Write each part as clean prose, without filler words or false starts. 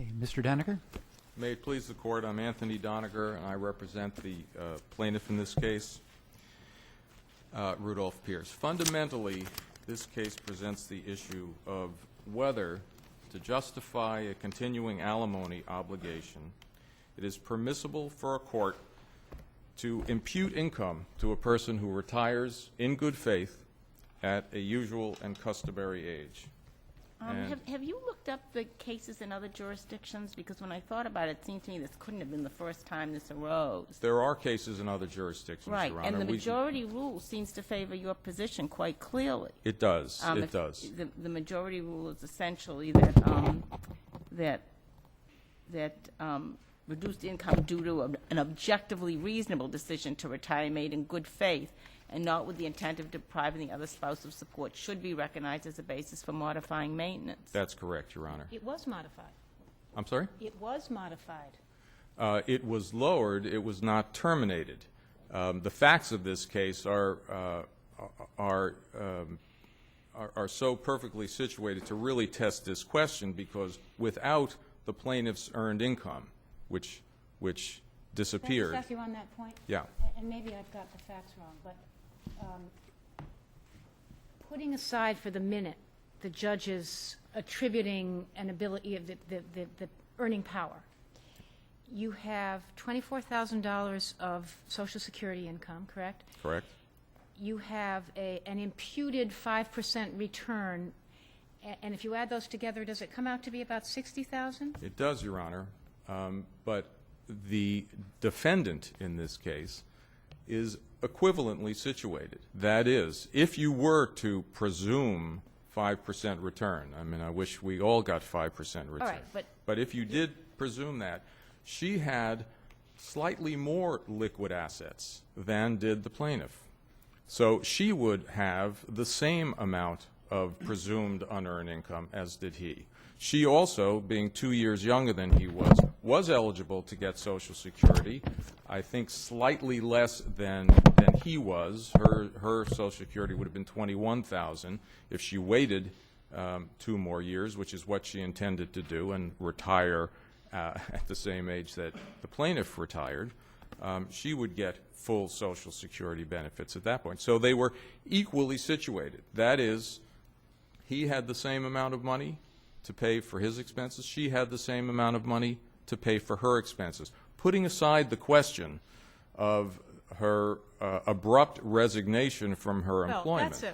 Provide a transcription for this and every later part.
Okay, Mr. Doniger. May it please the Court, I'm Anthony Doniger, and I represent the plaintiff in this case, Rudolph Pierce. Fundamentally, this case presents the issue of whether, to justify a continuing alimony obligation, it is permissible for a court to impute income to a person who retires in good faith at a usual and customary age. Have you looked up the cases in other jurisdictions? Because when I thought about it, it seemed to me this couldn't have been the first time this arose. There are cases in other jurisdictions, Right, Your Honor. and the majority rule seems to favor your position quite clearly. It does. It does. The majority rule is essentially that reduced income due to an objectively reasonable decision to retire made in good faith and not with the intent of depriving the other spouse of support should be recognized as a basis for modifying maintenance. That's correct, Your Honor. It was modified. I'm sorry? It was modified. It was lowered. It was not terminated. The facts of this case are so perfectly situated to really test this question, because without the plaintiff's earned income, which disappeared. Can I just ask you on that point? Yeah. And maybe I've got the facts wrong, but putting aside for the minute the judge's attributing an ability of the earning power, you have $24,000 of Social Security income, correct? Correct. You have an imputed 5% return, and if you add those together, does it come out to be about $60,000? It does, Your Honor. But the defendant in this case is equivalently situated. That is, if you were to presume 5% return, I mean, I wish we all got 5% return. All right, but if you did presume that, she had slightly more liquid assets than did the plaintiff. So she would have the same amount of presumed unearned income as did he. She also, being 2 years younger than he was eligible to get Social Security, I think slightly less than he was. Her Social Security would have been $21,000 if she waited 2 more years, which is what she intended to do, and retire at the same age that the plaintiff retired. She would get full Social Security benefits at that point. So they were equally situated. That is, he had the same amount of money to pay for his expenses. She had the same amount of money to pay for her expenses. Putting aside the question of her abrupt resignation from her employment. Well,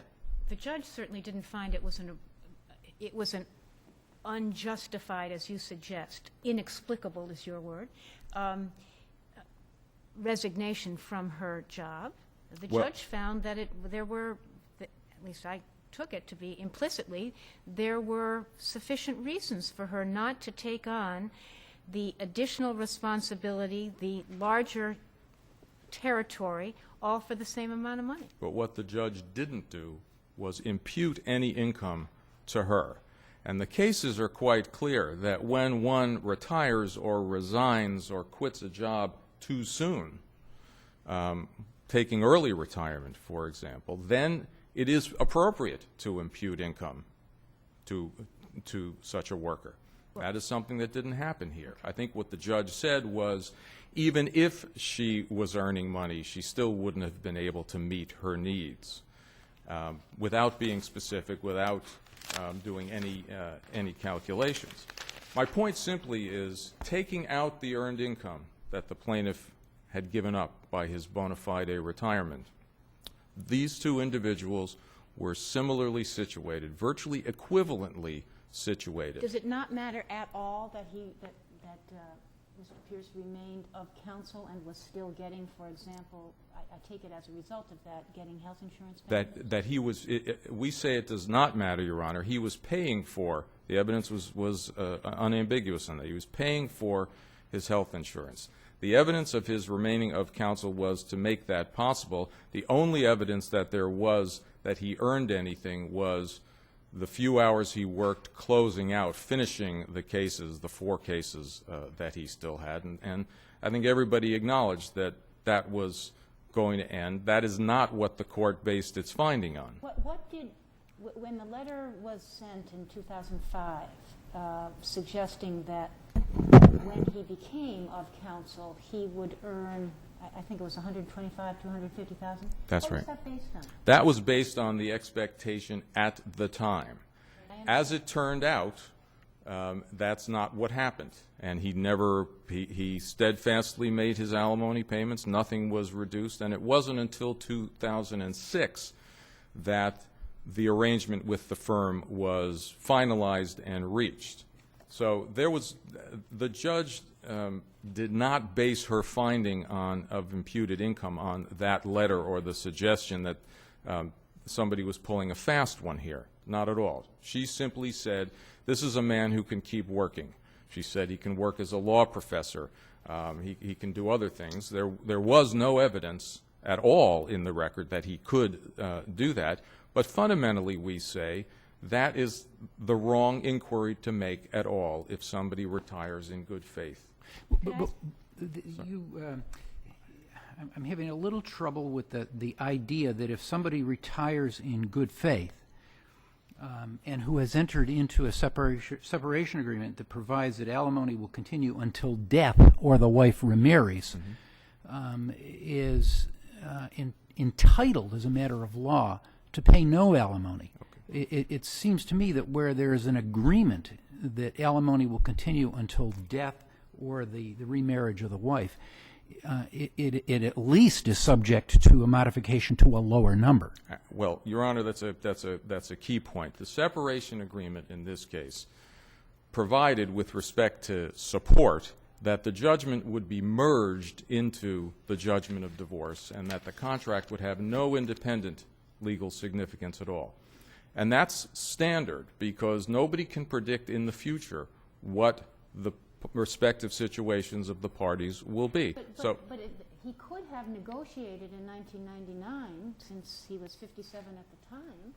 the judge certainly didn't find it was an unjustified, as you suggest, inexplicable is your word, resignation from her job. The judge found that there were, at least I took it to be implicitly, there were sufficient reasons for her not to take on the additional responsibility, the larger territory, all for the same amount of money. But what the judge didn't do was impute any income to her. And the cases are quite clear that when one retires or resigns or quits a job too soon, taking early retirement, for example, then it is appropriate to impute income to such a worker. That is something that didn't happen here. I think what the judge said was, even if she was earning money, she still wouldn't have been able to meet her needs, without being specific, without doing any calculations. My point simply is, taking out the earned income that the plaintiff had given up by his bona fide retirement, these two individuals were similarly situated, virtually equivalently situated. Does it not matter at all that Mr. Pierce remained of counsel and was still getting, for example, I take it as a result of that, getting health insurance benefits? That he was, we say it does not matter, Your Honor. He was paying for, the evidence was unambiguous on that. He was paying for his health insurance. The evidence of his remaining of counsel was to make that possible. The only evidence that there was that he earned anything was the few hours he worked closing out, finishing the cases, the 4 cases that he still had. And I think everybody acknowledged that that was going to end. That is not what the court based its finding on. When the letter was sent in 2005 suggesting that when he became of counsel, he would earn, I think it was 125 to 150,000? That's What right. was that based on? That was based on the expectation at the time. As it turned out, that's not what happened. And he steadfastly made his alimony payments. Nothing was reduced. And it wasn't until 2006 that the arrangement with the firm was finalized and reached. So the judge did not base her finding of imputed income on that letter or the suggestion that somebody was pulling a fast one here. Not at all. She simply said, this is a man who can keep working. She said he can work as a law professor. He can do other things. There was no evidence at all in the record that he could do that. But fundamentally, we say that is the wrong inquiry to make at all if somebody retires in good faith. I'm having a little trouble with the idea that if somebody retires in good faith and who has entered into a separation agreement that provides that alimony will continue until death or the wife remarries, is entitled as a matter of law to pay no alimony. Okay. It seems to me that where there is an agreement that alimony will continue until death or the remarriage of the wife, it at least is subject to a modification to a lower number. Well, Your Honor, that's a key point. The separation agreement in this case provided with respect to support that the judgment would be merged into the judgment of divorce and that the contract would have no independent legal significance at all. And that's standard because nobody can predict in the future what the respective situations of the parties will be. But he could have negotiated in 1999, since he was 57 at the time.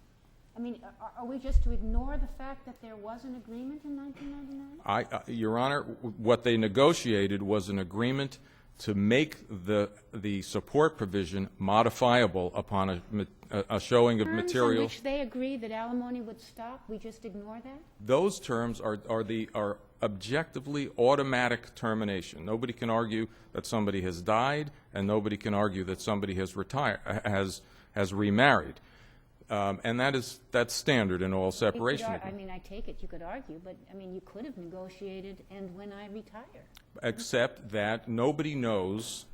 I mean, are we just to ignore the fact that there was an agreement in 1999? Your Honor, what they negotiated was an agreement to make the support provision modifiable upon a showing of material. Terms on which they agreed that alimony would stop, we just ignore that? Those terms are objectively automatic termination. Nobody can argue that somebody has died, and nobody can argue that somebody has remarried. And that's standard in all separation agreements. I mean, I take it you could argue, but I mean, you could have negotiated, and when I retire. Except that nobody knows,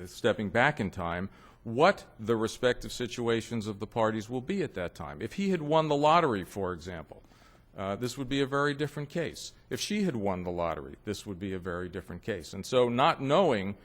stepping back in time, what the respective situations of the parties will be at that time. If he had won the lottery, for example, this would be a very different case. If she had won the lottery, this would be a very different case. And so not knowing,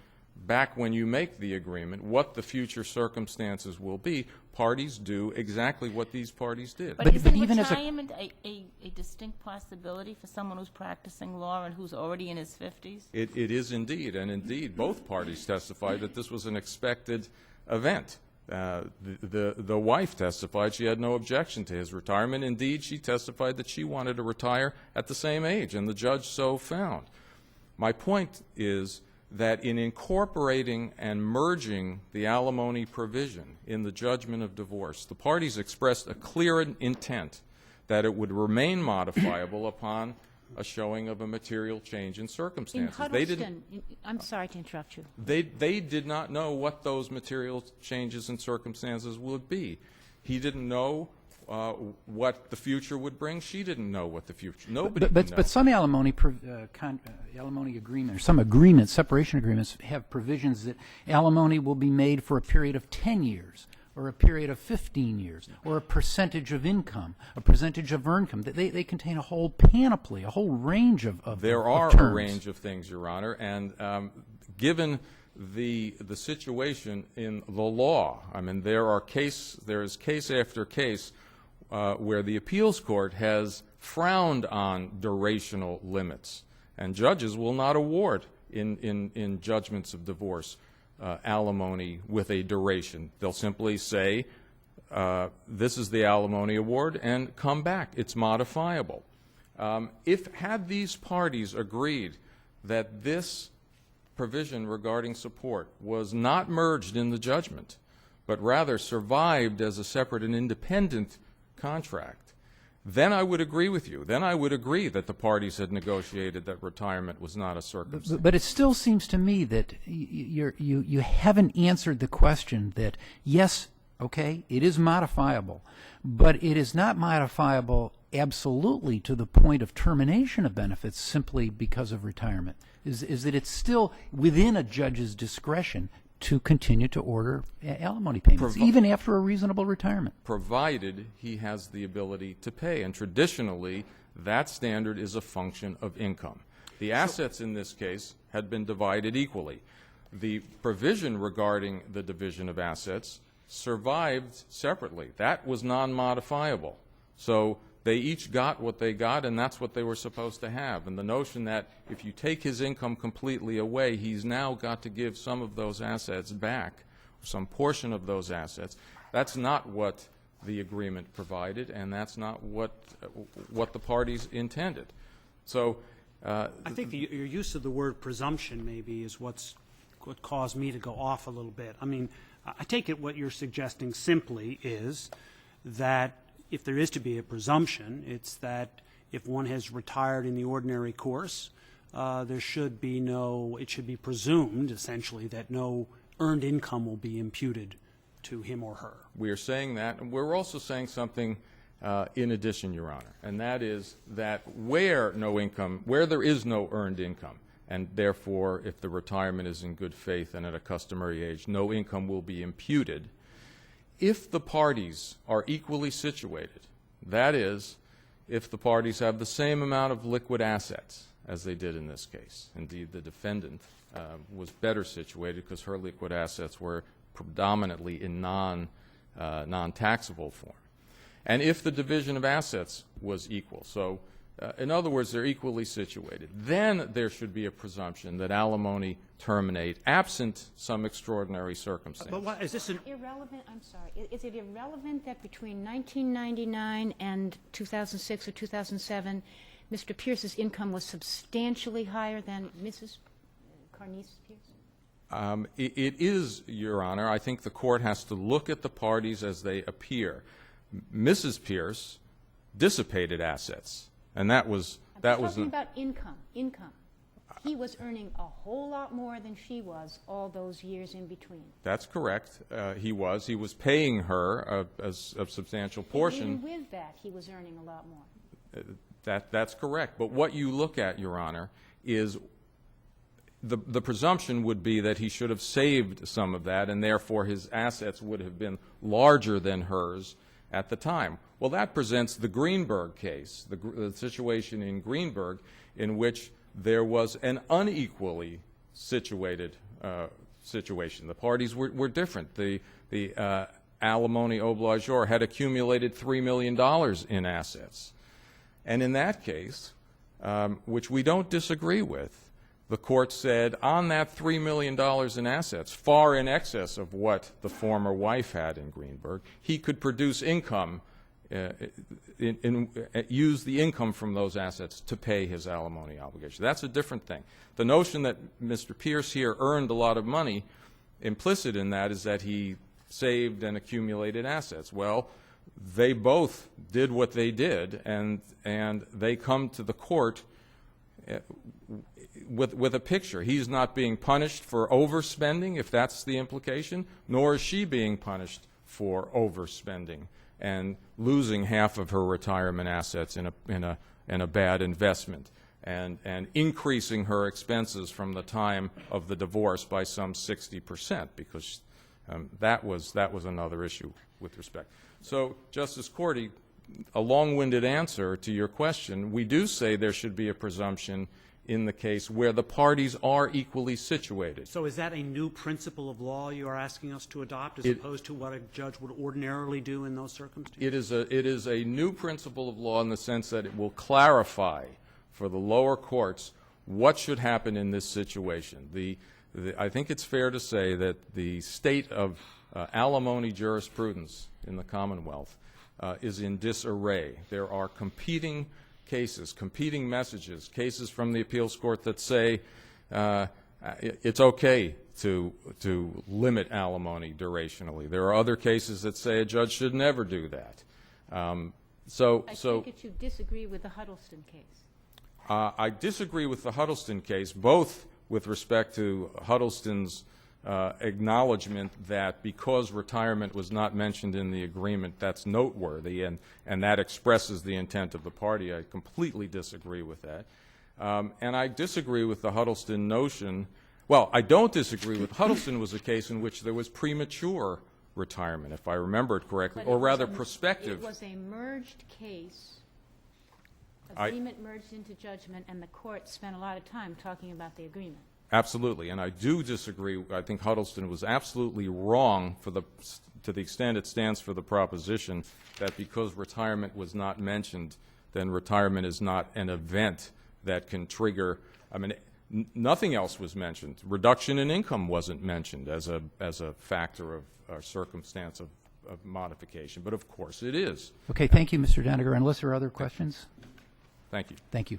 back when you make the agreement, what the future circumstances will be, parties do exactly what these parties did. But isn't even as a- retirement a distinct possibility for someone who's practicing law and who's already in his 50s? It is indeed, and indeed both parties testified that this was an expected event. The wife testified she had no objection to his retirement. Indeed, she testified that she wanted to retire at the same age, and the judge so found. My point is that in incorporating and merging the alimony provision in the judgment of divorce, the parties expressed a clear intent that it would remain modifiable upon a showing of a material change in circumstances. In Huddleston, I'm sorry to interrupt you. They did not know what those material changes in circumstances would be. He didn't know what the future would bring. She didn't know what the future. Nobody did know. But some alimony agreement, or some agreements, separation agreements, have provisions that alimony will be made for a period of 10 years, or a period of 15 years, or a percentage of income, a percentage of earned income. They contain a whole panoply, a whole range of There are terms. a range of things, Your Honor, and given the situation in the law, I mean, there is case after case where the appeals court has frowned on durational limits, and judges will not award in judgments of divorce alimony with a duration. They'll simply say, this is the alimony award, and come back. It's modifiable. Had these parties agreed that this provision regarding support was not merged in the judgment, but rather survived as a separate and independent contract, then I would agree with you. Then I would agree that the parties had negotiated that retirement was not a circumstance. But it still seems to me that you haven't answered the question that, yes, okay, it is modifiable, but it is not modifiable absolutely to the point of termination of benefits simply because of retirement. Is that it's still within a judge's discretion to continue to order alimony payments, even after a reasonable retirement. Provided he has the ability to pay. And traditionally, that standard is a function of income. The assets in this case had been divided equally. The provision regarding the division of assets survived separately. That was non-modifiable. So they each got what they got, and that's what they were supposed to have. And the notion that if you take his income completely away, he's now got to give some of those assets back, some portion of those assets, that's not what the agreement provided, and that's not what the parties intended. So I think your use of the word presumption maybe is what caused me to go off a little bit. I mean, I take it what you're suggesting simply is that if there is to be a presumption, it's that if one has retired in the ordinary course, there should be it should be presumed, essentially, that no earned income will be imputed to him or her. we are saying that, and we're also saying something in addition, Your Honor, and that is that where there is no earned income, and therefore if the retirement is in good faith and at a customary age, no income will be imputed. If the parties are equally situated, that is, if the parties have the same amount of liquid assets as they did in this case. Indeed, the defendant was better situated because her liquid assets were predominantly in non-taxable form. And if the division of assets was equal, so in other words, they're equally situated, then there should be a presumption that alimony terminate absent some extraordinary circumstance. But what, is this an... Irrelevant, I'm sorry. Is it irrelevant that between 1999 and 2006 or 2007, Mr. Pierce's income was substantially higher than Mrs. Carnice Pierce? It is, Your Honor. I think the court has to look at the parties as they appear. Mrs. Pierce dissipated assets, and that was talking about income. He was earning a whole lot more than she was all those years in between. That's correct. He was paying her a substantial portion. Even with that, he was earning a lot more. That's correct. But what you look at, Your Honor, is the presumption would be that he should have saved some of that, and therefore his assets would have been larger than hers at the time. Well, that presents the Greenberg case, the situation in Greenberg, in which there was an unequally situated situation. The parties were different. The alimony obligor had accumulated $3 million in assets. And in that case, which we don't disagree with, the court said on that $3 million in assets, far in excess of what the former wife had in Greenberg, he could produce income, use the income from those assets to pay his alimony obligation. That's a different thing. The notion that Mr. Pierce here earned a lot of money, implicit in that is that he saved and accumulated assets. Well, they both did what they did, and they come to the court with a picture. He's not being punished for overspending, if that's the implication, nor is she being punished for overspending and losing half of her retirement assets in a bad investment and increasing her expenses from the time of the divorce by some 60%, because that was another issue with respect. So, Justice Cordy, a long-winded answer to your question, we do say there should be a presumption in the case where the parties are equally situated. So is that a new principle of law you are asking us to adopt as opposed to what a judge would ordinarily do in those circumstances? It is a new principle of law in the sense that it will clarify for the lower courts what should happen in this situation. I think it's fair to say that the state of alimony jurisprudence in the Commonwealth is in disarray. There are competing cases, competing messages, cases from the appeals court that say it's okay to limit alimony durationally. There are other cases that say a judge should never do that. So, I so. take it you disagree with the Huddleston case. I disagree with the Huddleston case, both with respect to Huddleston's acknowledgement that because retirement was not mentioned in the agreement, that's noteworthy, and that expresses the intent of the party. I completely disagree with that. And I disagree with the Huddleston notion. Well, I don't disagree with Huddleston was a case in which there was premature retirement, if I remember it correctly, But or it was rather a- prospective. It was a merged case. I- Agreement merged into judgment, and the court spent a lot of time talking about the agreement. Absolutely, and I do disagree. I think Huddleston was absolutely wrong to the extent it stands for the proposition that because retirement was not mentioned, then retirement is not an event that can trigger. I mean, nothing else was mentioned. Reduction in income wasn't mentioned as a factor of or circumstance of modification, but of course it is. Okay, thank you, Mr. Doniger. Unless there are other questions? Thank you. Thank you.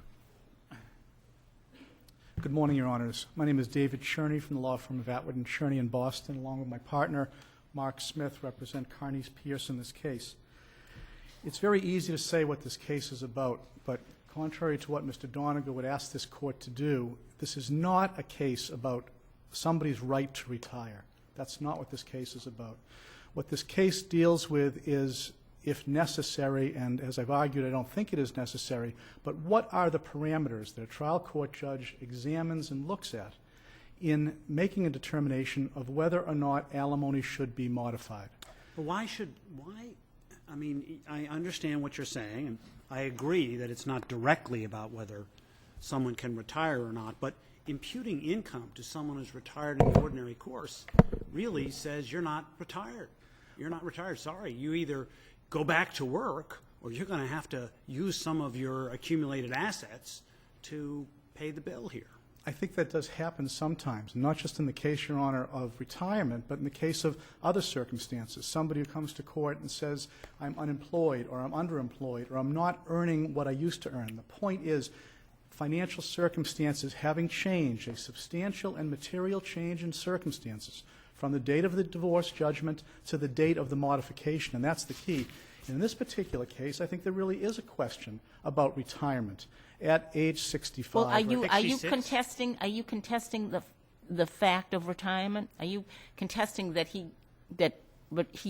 Good morning, Your Honors. My name is David Cherney from the law firm of Atwood and Cherney in Boston, along with my partner, Mark Smith, represent Carneys Pierce in this case. It's very easy to say what this case is about, but contrary to what Mr. Doniger would ask this court to do, this is not a case about somebody's right to retire. That's not what this case is about. What this case deals with is, if necessary, and as I've argued, I don't think it is necessary, but what are the parameters that a trial court judge examines and looks at in making a determination of whether or not alimony should be modified? But I mean, I understand what you're saying, and I agree that it's not directly about whether someone can retire or not, but imputing income to someone who's retired in the ordinary course really says you're not retired. You're not retired. Sorry. You either go back to work or you're going to have to use some of your accumulated assets to pay the bill here. I think that does happen sometimes, not just in the case, Your Honor, of retirement, but in the case of other circumstances. Somebody who comes to court and says, I'm unemployed, or I'm underemployed, or I'm not earning what I used to earn. The point is, financial circumstances having changed, a substantial and material change in circumstances, from the date of the divorce judgment to the date of the modification, and that's the key. In this particular case, I think there really is a question about retirement at age 65. Well, are or you 66. contesting the fact of retirement? Are you contesting that he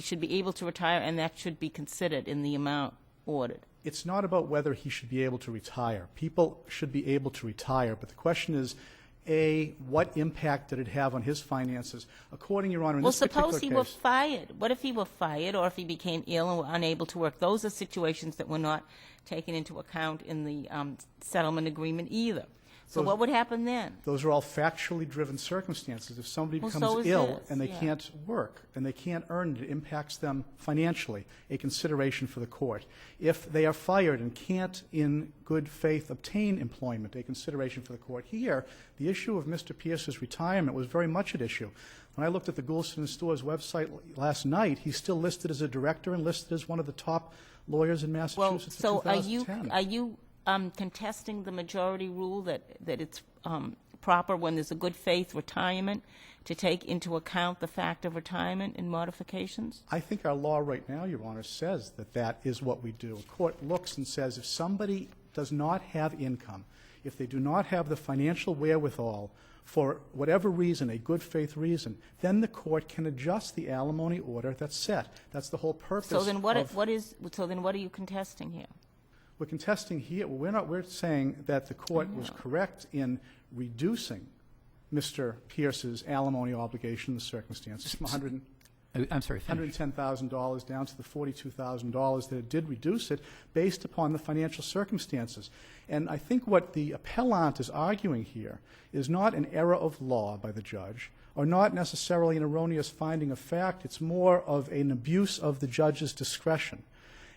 should be able to retire and that should be considered in the amount ordered? It's not about whether he should be able to retire. People should be able to retire, but the question is, A, what impact did it have on his finances? According, Your Honor, in Well, this particular suppose he case, were fired. What if he were fired or if he became ill and were unable to work? Those are situations that were not taken into account in the settlement agreement either. So what would happen then? those are all factually driven circumstances. If somebody Well, becomes so is ill this, and they yeah. can't work and they can't earn it impacts them financially, a consideration for the court. If they are fired and can't, in good faith, obtain employment, a consideration for the court. Here, the issue of Mr. Pierce's retirement was very much at issue. When I looked at the Goulston Store's website last night, he's still listed as a director and listed as one of the top lawyers in Well, Massachusetts so in 2010. are you contesting the majority rule that it's proper when there's a good faith retirement to take into account the fact of retirement in modifications? I think our law right now, Your Honor, says that that is what we do. A court looks and says if somebody does not have income, if they do not have the financial wherewithal for whatever reason, a good faith reason, then the court can adjust the alimony order that's set. That's the whole purpose So then what of... are you contesting here? We're contesting here, we're saying that the court was correct in reducing Mr. Pierce's alimony obligation in the circumstances from I'm sorry, finish. $110,000 down to the $42,000 that it did reduce it based upon the financial circumstances. And I think what the appellant is arguing here is not an error of law by the judge or not necessarily an erroneous finding of fact. It's more of an abuse of the judge's discretion.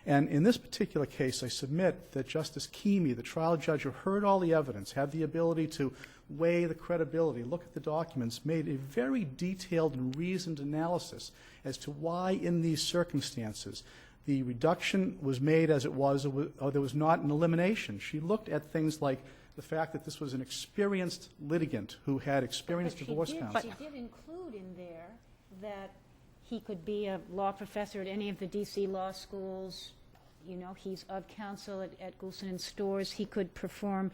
And in this particular case, I submit that Justice Keamy, the trial judge who heard all the evidence, had the ability to weigh the credibility, look at the documents, made a very detailed and reasoned analysis as to why in these circumstances the reduction was made as it was or there was not an elimination. She looked at things like the fact that this was an experienced litigant who had experienced divorce counsel. She did include in there that he could be a law professor at any of the D.C. law schools, you know, he's of counsel at Goulson and Stores. He could perform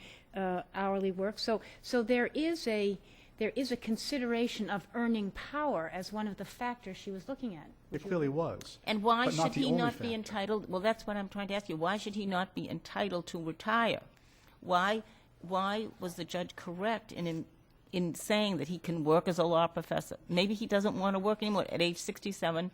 hourly work. So there is a consideration of earning power as one of the factors she was looking at. It clearly was. And why but not should the he only not be factor. entitled, well, that's what I'm trying to ask you, why should he not be entitled to retire? Why was the judge correct in saying that he can work as a law professor? Maybe he doesn't want to work anymore. At age 67,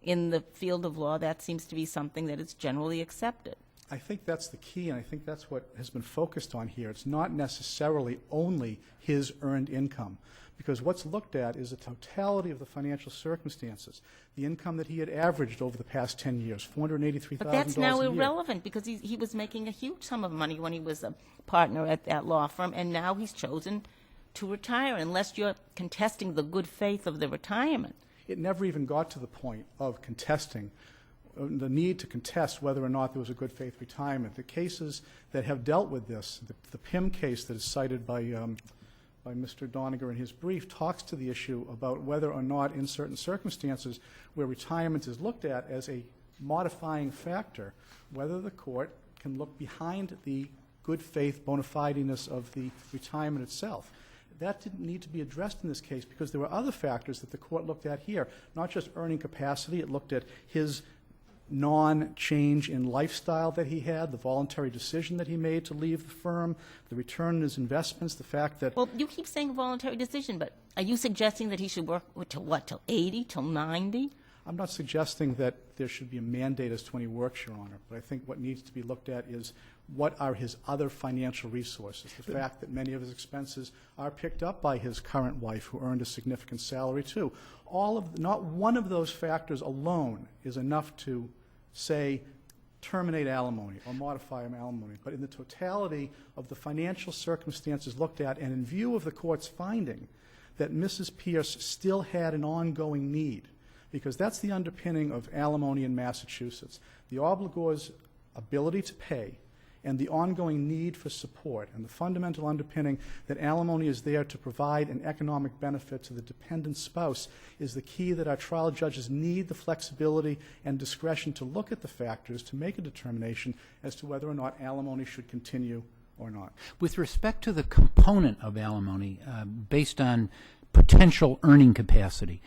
in the field of law, that seems to be something that is generally accepted. I think that's the key, and I think that's what has been focused on here. It's not necessarily only his earned income, because what's looked at is the totality of the financial circumstances, the income that he had averaged over the past 10 years, $483,000 But that's now a year. irrelevant, because he was making a huge sum of money when he was a partner at that law firm, and now he's chosen to retire, unless you're contesting the good faith of the retirement. It never even got to the point of contesting, the need to contest whether or not there was a good faith retirement. The cases that have dealt with this, the PIM case that is cited by Mr. Doniger in his brief, talks to the issue about whether or not in certain circumstances where retirement is looked at as a modifying factor, whether the court can look behind the good faith bona fideness of the retirement itself. That didn't need to be addressed in this case because there were other factors that the court looked at here, not just earning capacity. It looked at his non-change in lifestyle that he had, the voluntary decision that he made to leave the firm, the return on his investments, the fact that... Well, you keep saying voluntary decision, but are you suggesting that he should work till what, till 80, till 90? I'm not suggesting that there should be a mandate as to when he works, Your Honor, but I think what needs to be looked at is what are his other financial resources. The fact that many of his expenses are picked up by his current wife, who earned a significant salary too. Not one of those factors alone is enough to say terminate alimony or modify alimony. But in the totality of the financial circumstances looked at, and in view of the court's finding that Mrs. Pierce still had an ongoing need, because that's the underpinning of alimony in Massachusetts, the obligor's ability to pay and the ongoing need for support, and the fundamental underpinning that alimony is there to provide an economic benefit to the dependent spouse, is the key that our trial judges need the flexibility and discretion to look at the factors to make a determination as to whether or not alimony should continue or not. With respect to the component of alimony based on potential earning capacity,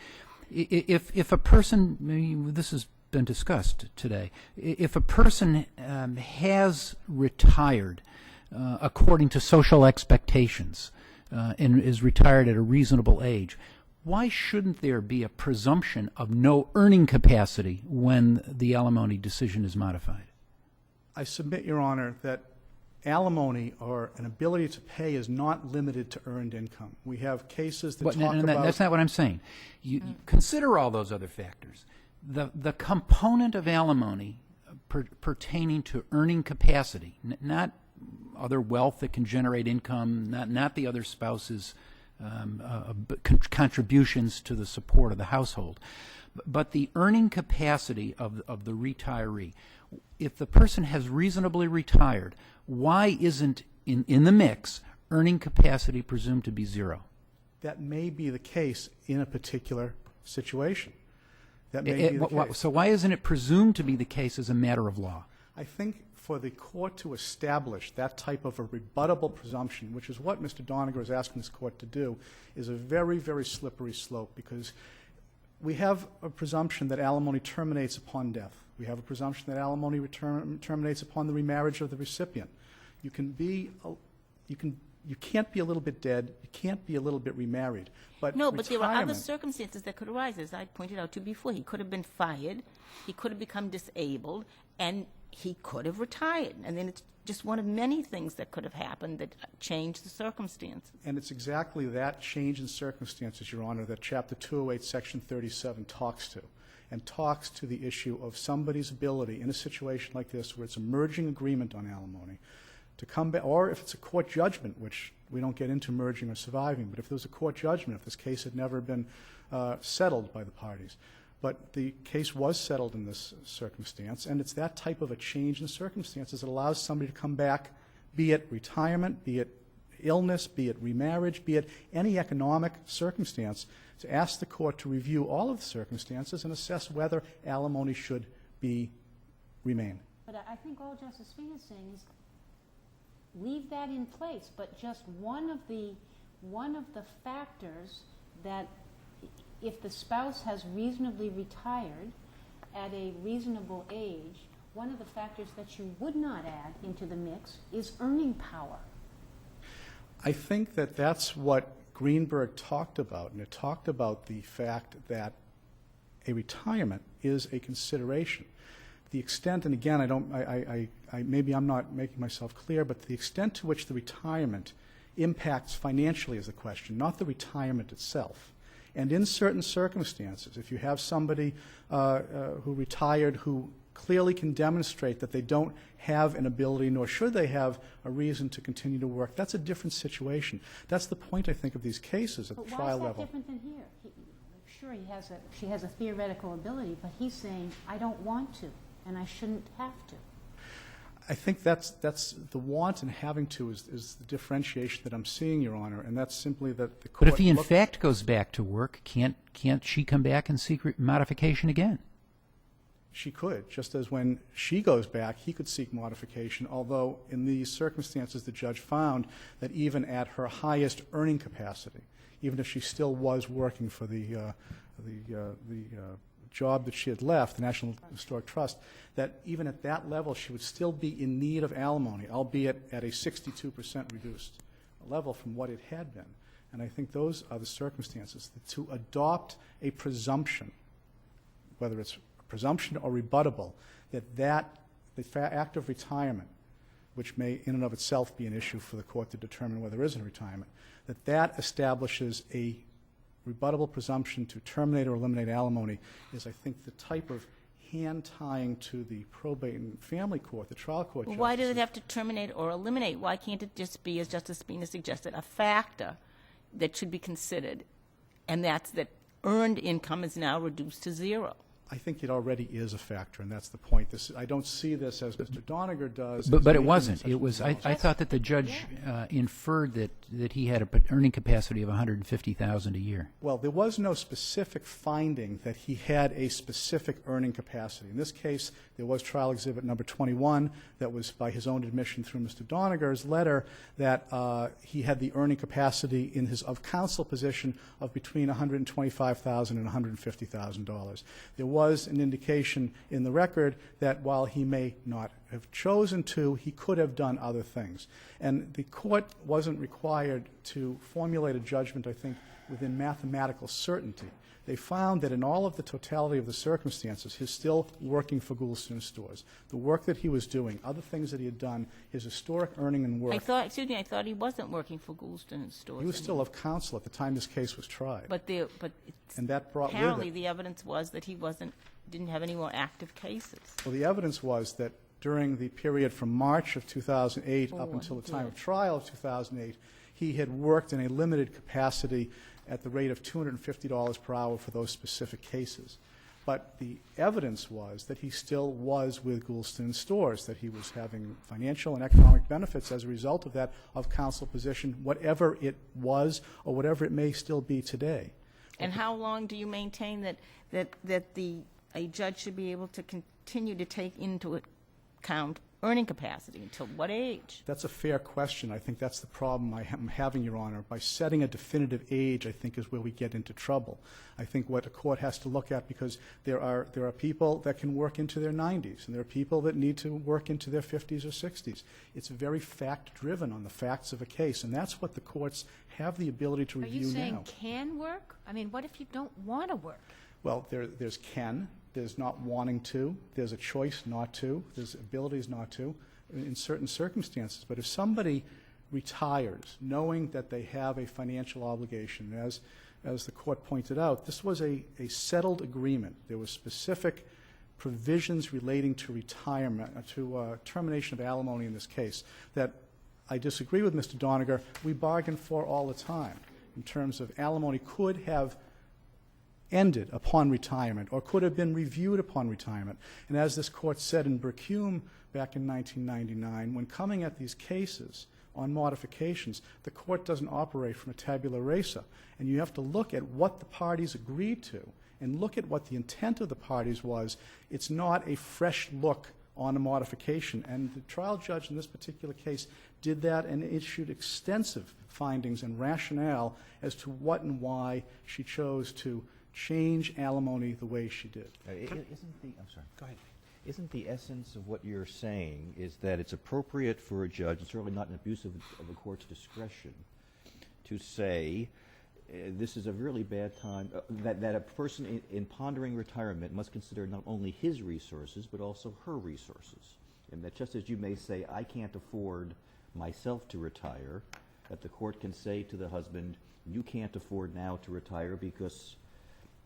if a person, this has been discussed today, if a person has retired according to social expectations and is retired at a reasonable age, why shouldn't there be a presumption of no earning capacity when the alimony decision is modified? I submit, Your Honor, that alimony or an ability to pay is not limited to earned income. We have cases that talk about... That's not what I'm saying. You consider all those other factors. The component of alimony pertaining to earning capacity, not other wealth that can generate income, not the other spouse's contributions to the support of the household, but the earning capacity of the retiree. If the person has reasonably retired, why isn't, in the mix, earning capacity presumed to be zero? That may be the case in a particular situation. That may be the case. So why isn't it presumed to be the case as a matter of law? I think for the court to establish that type of a rebuttable presumption, which is what Mr. Doniger is asking this court to do, is a very, very slippery slope, because we have a presumption that alimony terminates upon death. We have a presumption that alimony terminates upon the remarriage of the recipient. You can't be a little bit dead. You can't be a little bit remarried. But No, but there are other retirement- circumstances that could arise, as I pointed out to you before. He could have been fired, he could have become disabled, and he could have retired. And then it's just one of many things that could have happened that changed the circumstances. And it's exactly that change in circumstances, Your Honor, that Chapter 208, Section 37 talks to, and talks to the issue of somebody's ability in a situation like this where it's a merging agreement on alimony to come back, or if it's a court judgment, which we don't get into merging or surviving, but if there was a court judgment, if this case had never been settled by the parties. But the case was settled in this circumstance, and it's that type of a change in circumstances that allows somebody to come back, be it retirement, be it illness, be it remarriage, be it any economic circumstance, to ask the court to review all of the circumstances and assess whether alimony should remain. But I think all Justice Finn is saying is leave that in place, but just one of the factors that if the spouse has reasonably retired at a reasonable age, one of the factors that you would not add into the mix is earning power. I think that that's what Greenberg talked about, and it talked about the fact that a retirement is a consideration. The extent, and again, maybe I'm not making myself clear, but the extent to which the retirement impacts financially is the question, not the retirement itself. And in certain circumstances, if you have somebody who retired who clearly can demonstrate that they don't have an ability, nor should they have a reason to continue to work, that's a different situation. That's the point, I think, of these cases at the trial level. But why is that different than here? Sure, she has a theoretical ability, but he's saying, I don't want to, and I shouldn't have to. I think that's the want and having to is the differentiation that I'm seeing, Your Honor, and that's simply that the court... But if he in fact goes back to work, can't she come back and seek modification again? She could, just as when she goes back, he could seek modification, although in these circumstances the judge found that even at her highest earning capacity, even if she still was working for the job that she had left, the National Historic Trust, that even at that level she would still be in need of alimony, albeit at a 62% reduced level from what it had been. And I think those are the circumstances. To adopt a presumption, whether it's presumption or rebuttable, that the act of retirement, which may in and of itself be an issue for the court to determine whether there is a retirement, that establishes a rebuttable presumption to terminate or eliminate alimony is, I think, the type of hand-tying to the probate and family court, the trial court justices. Why does it have to terminate or eliminate? Why can't it just be, as Justice Spina suggested, a factor that should be considered, and that's that earned income is now reduced to zero? I think it already is a factor, and that's the point. I don't see this as Mr. Doniger does. But it wasn't. It was. I thought that the judge inferred that he had an earning capacity of $150,000 a year. Well, there was no specific finding that he had a specific earning capacity. In this case, there was trial exhibit number 21 that was by his own admission through Mr. Doniger's letter that he had the earning capacity in his of counsel position of between $125,000 and $150,000. There was an indication in the record that while he may not have chosen to, he could have done other things. And the court wasn't required to formulate a judgment, I think, within mathematical certainty. They found that in all of the totality of the circumstances, he's still working for Goulston Stores. The work that he was doing, other things that he had done, his historic earning and work. I thought he wasn't working for Goulston Stores. He was still of counsel at the time this case was tried. And that brought with apparently it. the evidence was that he didn't have any more active cases. Well, the evidence was that during the period from March of 2008 up until the time of trial of 2008, he had worked in a limited capacity at the rate of $250 per hour for those specific cases. But the evidence was that he still was with Goulston Stores, that he was having financial and economic benefits as a result of that of counsel position, whatever it was or whatever it may still be today. And how long do you maintain that a judge should be able to continue to take into account earning capacity? Until what age? That's a fair question. I think that's the problem I'm having, Your Honor. By setting a definitive age, I think, is where we get into trouble. I think what a court has to look at, because there are people that can work into their 90s, and there are people that need to work into their 50s or 60s. It's very fact-driven on the facts of a case, and that's what the courts have the ability to review now. Are you saying can work? I mean, what if you don't want to work? Well, there's can, there's not wanting to, there's a choice not to, there's abilities not to in certain circumstances. But if somebody retires knowing that they have a financial obligation, as the court pointed out, this was a settled agreement. There were specific provisions relating to retirement, to termination of alimony in this case, that I disagree with Mr. Doniger, we bargain for all the time in terms of alimony could have ended upon retirement or could have been reviewed upon retirement. And as this court said in Bercume back in 1999, when coming at these cases on modifications, the court doesn't operate from a tabula rasa. And you have to look at what the parties agreed to and look at what the intent of the parties was. It's not a fresh look on a modification. And the trial judge in this particular case did that and issued extensive findings and rationale as to what and why she chose to change alimony the way she did. I'm sorry. Go ahead. Isn't the essence of what you're saying is that it's appropriate for a judge, and certainly not an abuse of the court's discretion, to say this is a really bad time, that a person in pondering retirement must consider not only his resources but also her resources, and that just as you may say, I can't afford myself to retire, that the court can say to the husband, you can't afford now to retire because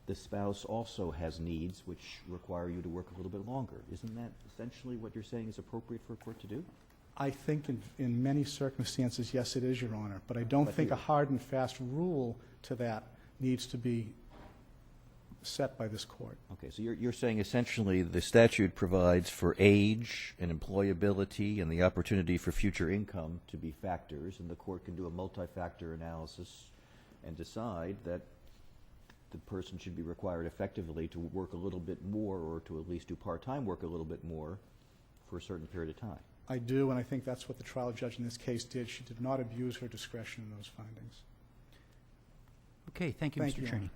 the spouse also has needs which require you to work a little bit longer. Isn't that essentially what you're saying is appropriate for a court to do? I think in many circumstances, yes, it is, Your Honor, but I don't think a hard and fast rule to that needs to be set by this court. Okay, so you're saying essentially the statute provides for age and employability and the opportunity for future income to be factors, and the court can do a multi-factor analysis and decide that the person should be required effectively to work a little bit more, or to at least do part-time work a little bit more for a certain period of time. I do, and I think that's what the trial judge in this case did. She did not abuse her discretion in those findings. Okay, thank you, Thank Mr. you, Your Czerny. Honor.